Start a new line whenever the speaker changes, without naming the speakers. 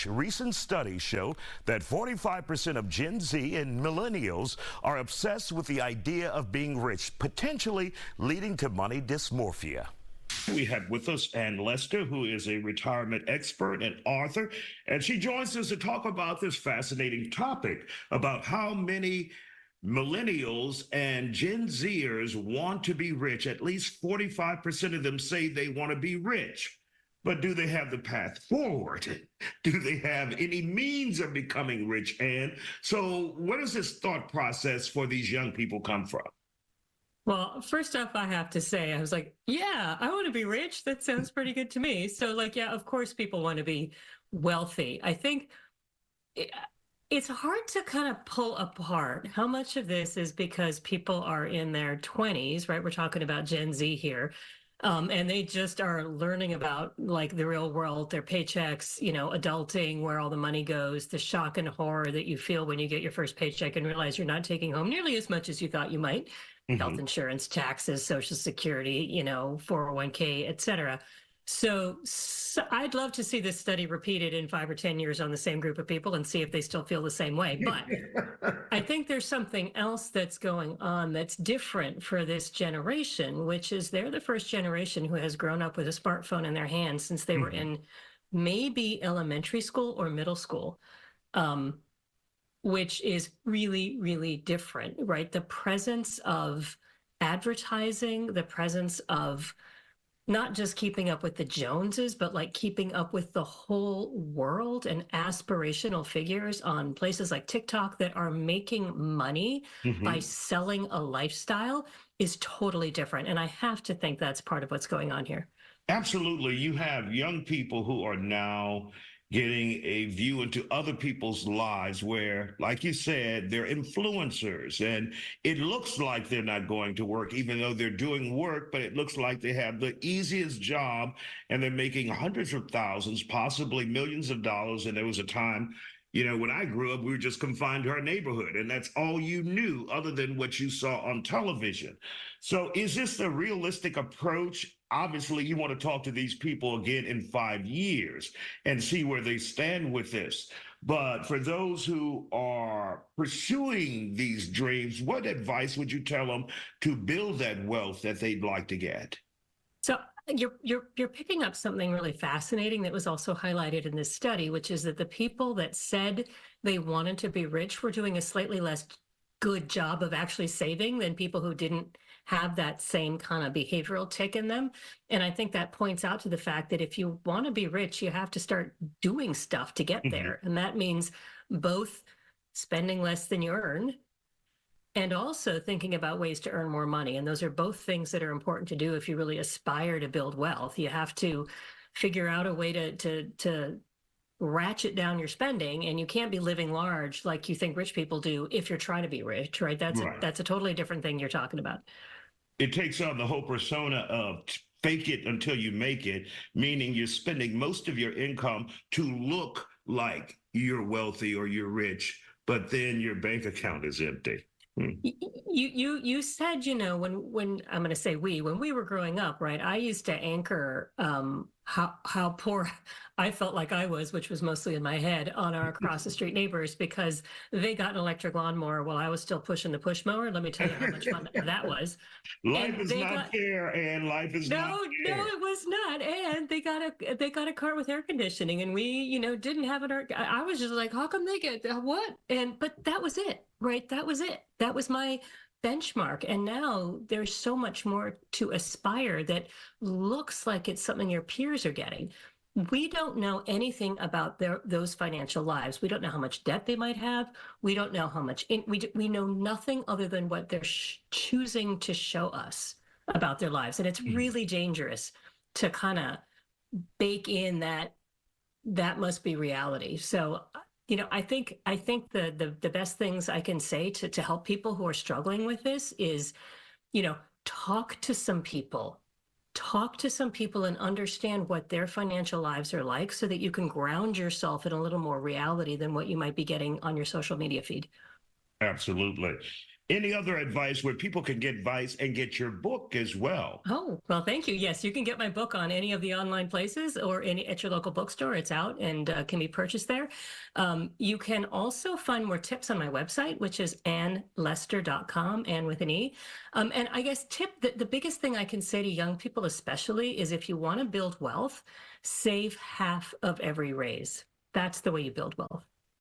rich. Recent studies show that 45% of Gen Z and millennials are obsessed with the idea of being rich, potentially leading to money dysmorphia. We have with us Ann Lester, who is a retirement expert and author, and she joins us to talk about this fascinating topic about how many millennials and Gen Zers want to be rich. At least 45% of them say they want to be rich. But do they have the path forward? Do they have any means of becoming rich, Ann? So where does this thought process for these young people come from?
Well, first off, I have to say, I was like, yeah, I want to be rich. That sounds pretty good to me. So like, yeah, of course people want to be wealthy. I think it's hard to kind of pull apart how much of this is because people are in their 20s, right? We're talking about Gen Z here. And they just are learning about like the real world, their paychecks, adulting, where all the money goes, the shock and horror that you feel when you get your first paycheck and realize you're not taking home nearly as much as you thought you might. Health insurance, taxes, Social Security, 401k, et cetera. So I'd love to see this study repeated in 5 or 10 years on the same group of people and see if they still feel the same way. But I think there's something else that's going on that's different for this generation, which is they're the first generation who has grown up with a smartphone in their hands since they were in maybe elementary school or middle school, which is really, really different, right? The presence of advertising, the presence of not just keeping up with the Joneses, but like keeping up with the whole world and aspirational figures on places like TikTok that are making money by selling a lifestyle is totally different. And I have to think that's part of what's going on here.
Absolutely. You have young people who are now getting a view into other people's lives where, like you said, they're influencers and it looks like they're not going to work, even though they're doing work, but it looks like they have the easiest job and they're making hundreds of thousands, possibly millions of dollars. And there was a time, when I grew up, we were just confined to our neighborhood and that's all you knew other than what you saw on television. So is this a realistic approach? Obviously, you want to talk to these people again in 5 years and see where they stand with this. But for those who are pursuing these dreams, what advice would you tell them to build that wealth that they'd like to get?
So you're picking up something really fascinating that was also highlighted in this study, which is that the people that said they wanted to be rich were doing a slightly less good job of actually saving than people who didn't have that same kind of behavioral tick in them. And I think that points out to the fact that if you want to be rich, you have to start doing stuff to get there. And that means both spending less than you earn and also thinking about ways to earn more money. And those are both things that are important to do if you really aspire to build wealth. You have to figure out a way to ratchet down your spending, and you can't be living large like you think rich people do if you're trying to be rich, right? That's a totally different thing you're talking about.
It takes on the whole persona of fake it until you make it, meaning you're spending most of your income to look like you're wealthy or you're rich, but then your bank account is empty.
You said, when I'm going to say when we were growing up, right, I used to anchor how poor I felt like I was, which was mostly in my head, on our across the street neighbors because they got an electric lawnmower while I was still pushing the push mower. Let me tell you how much fun that was.
Life is not fair, and life is not fair.
No, it was not. And they got a car with air conditioning, and we, didn't have it. I was just like, how come they get what? But that was it, right? That was it. That was my benchmark. And now there's so much more to aspire that looks like it's something your peers are getting. We don't know anything about those financial lives. We don't know how much debt they might have. We don't know how much, we know nothing other than what they're choosing to show us about their lives. And it's really dangerous to kind of bake in that must be reality. So, I think the best things I can say to help people who are struggling with this is, talk to some people. Talk to some people and understand what their financial lives are like so that you can ground yourself in a little more reality than what you might be getting on your social media feed.
Absolutely. Any other advice where people can get advice and get your book as well?
Oh, well, thank you. Yes, you can get my book on any of the online places or any at your local bookstore. It's out and can be purchased there. You can also find more tips on my website, which is annlester.com, Ann with an E. And I guess the biggest thing I can say to young people especially is if you want to build wealth, save half of every raise. That's the way you build wealth.